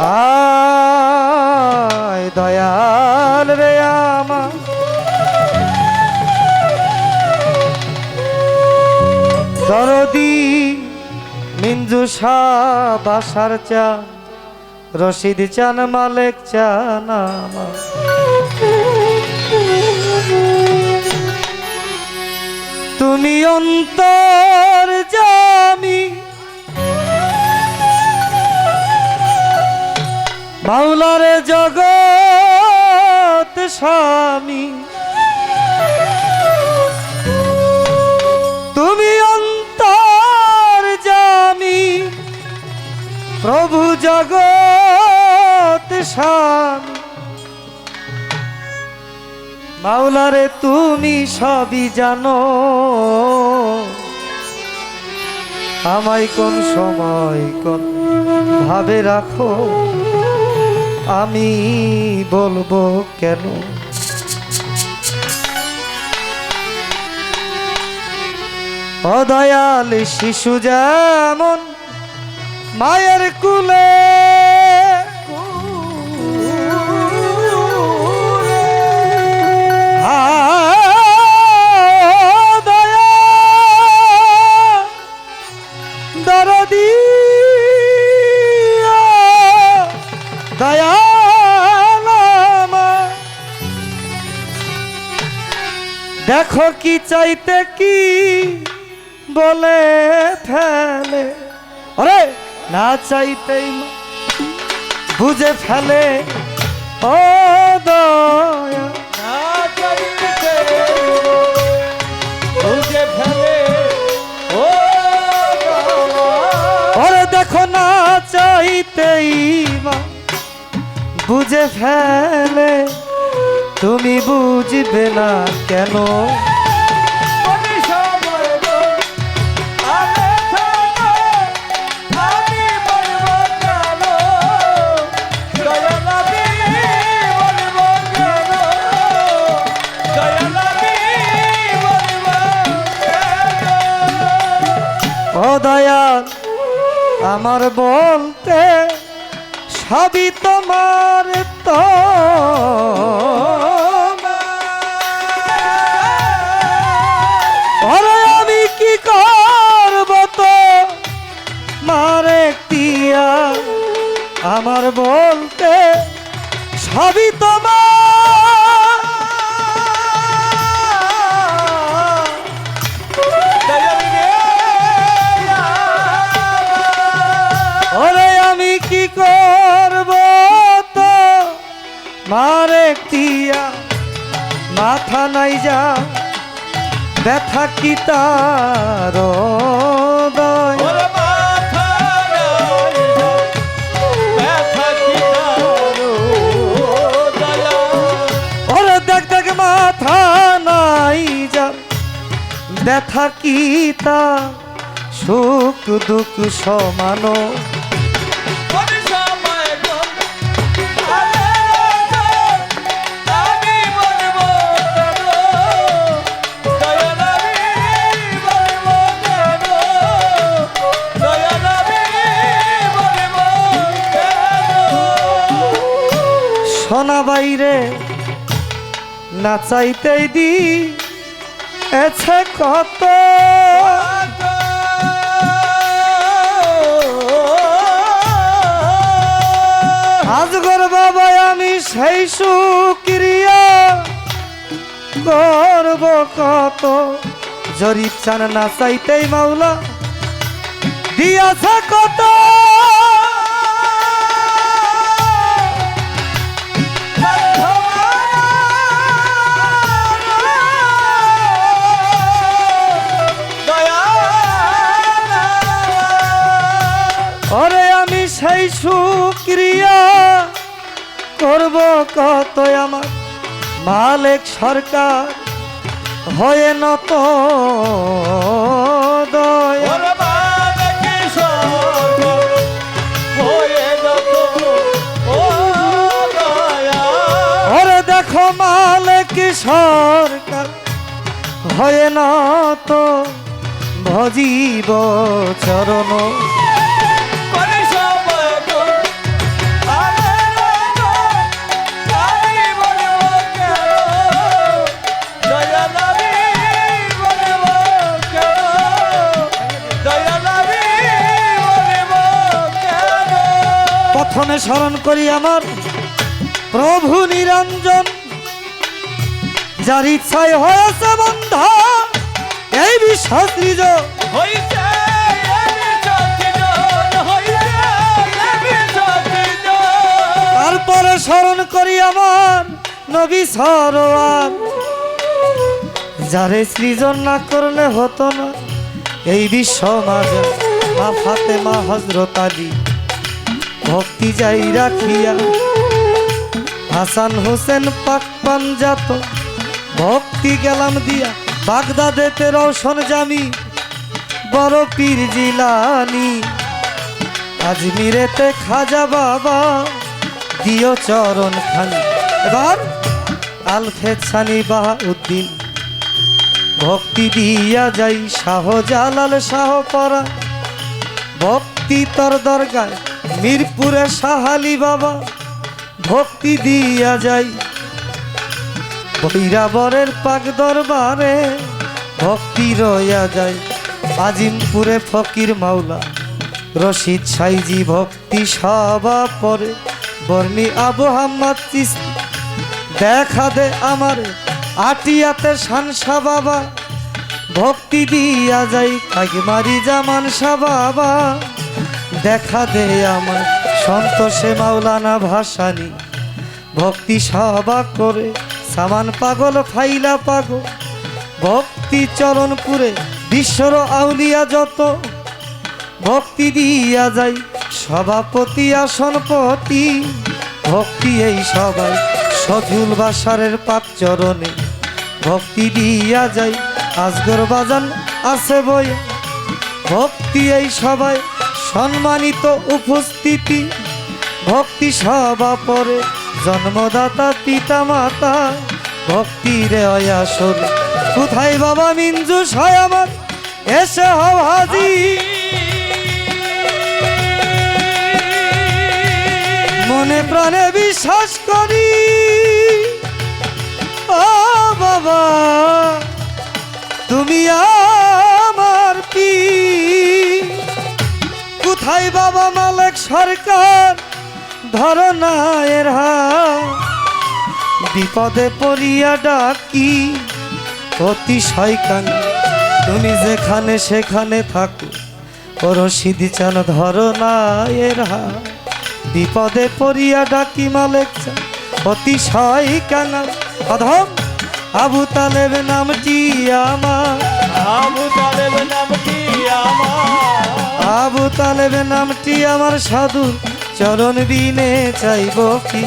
আয় দয়াল রে আমার দরদি মিঞ্জু শাহ বাসার চা রশিদ চান মালেক চান আমার তুমি অন্তর জামি মাওলারে জগৎ স্বামী তুমি অন্তর জামি প্রভু জগৎ স্বামী মাওলারে তুমি সবই জানো আমায় কোন সময় কোন ভাবে রাখো আমি বলবো কেন অদয়াল শিশু যেমন মায়ের কুলে দেখো কি চাইতে কি বলে ফেলে আরে না চাইতেই বুঝে ফেলে ও দয়া না চাইতে বুঝে ফেলে ও ওরে দেখো না চাইতেই বুঝে ফেলে তুমি বুঝবে না কেন ও দয়াল আমার বলতে সবই তোমার তো ওরে আমি কি করব তো মারে তিয়া আমার বলতে সবই তোমার ওরে আমি কি করব তো মারে তিয়া মাথা নাই যা ব্যথা কি তার ওরে দেখ দেখ মাথা নাই যা ব্যথা কি তা সুখ দুঃখ সমানো সোনা বাইরে না চাইতেই দি এছে কত আজগর বাবা আমি সেই সুক্রিয়া করব কত জরিপ চান না চাইতেই মাওলা দিয়াছে কত ওরে আমি সেই সুক্রিয়া করব কত আমার মালিক সরকার হয়ে নত দয়া ওরে দেখো মালিক সরকার হয়ে নত ভজিব চরণ প্রথমে স্মরণ করি আমার প্রভু নিরঞ্জন, যার ইচ্ছায় হয়েছে বন্ধ এই বিশ্ব সৃজন। হইছে এ সতীজন, হইছে এ সতীজন। তারপরে স্মরণ করি আমার নবী সরোয়ার, যারে সৃজন না করলে হতো না এই বিশ্ব মাঝে। মা ফাতেমা হযরত আলী ভক্তি যাই রাখিয়া, হাসান হোসেন পাক পাঞ্জাত ভক্তি গেলাম দিয়া। বাগদাদেতে রওশন জামি বড় পীর জিলানি, আজমিরেতে খাজা বাবা দিও চরণ খানি। এবার আলফেদ সানি বাহাউদ্দিন ভক্তি দিয়া যাই শাহজালাল শাহ পরা। ভক্তি তর দরগায় মিরপুরে শাহালি বাবা ভক্তি দিয়া যাই। বৈরাবরের পাক দরবারে ভক্তি রইয়া যায়। আজিমপুরে ফকির মাওলা রশিদ সাইজি ভক্তি সভা পরে। বর্ণি আবু হাম্মদ চিশতি দেখা দে আমার আটিয়াতে শানশা বাবা ভক্তি দিয়া যাই। কাগমারি জামান শাহ বাবা দেখা দে আমার সন্তোষে মাওলানা ভাসানি ভক্তি সভা করে। সামান পাগল ফাইলা পাগল ভক্তি চরণপুরে বিশ্বর আউলিয়া যত ভক্তি দিয়া যাই। সভাপতি আসনপতি ভক্তি এই সবাই সজুল বাসারের পাক চরণে ভক্তি দিয়া যাই। আজগর বাজান আছে বই ভক্তি এই সবাই সম্মানিত উপস্থিতি ভক্তি সভা পরে। জন্মদাতা পিতা মাতা ভক্তি রে অয়াসর। কোথায় বাবা মিঞ্জু সায় আমার এসে হও হাজি। মনে প্রাণে বিশ্বাস করি ও বাবা তুমি আমার পীর। কোথায় বাবা মালিক সরকার ধরো না এর হাত। বিপদে পড়িয়া ডাকি অতিশয় কান্দি, তুমি যেখানে সেখানে থাকো ও রশিদ চান ধরো না এর হাত। বিপদে পড়িয়া ডাকি মালিক চান অতিশয় কান্না। অধম আবু তালেব নামটি আমার, আবু তালেব নামটি আমার, আবু তালেব নামটি আমার সাধু চরণ বিনে চাইব কি।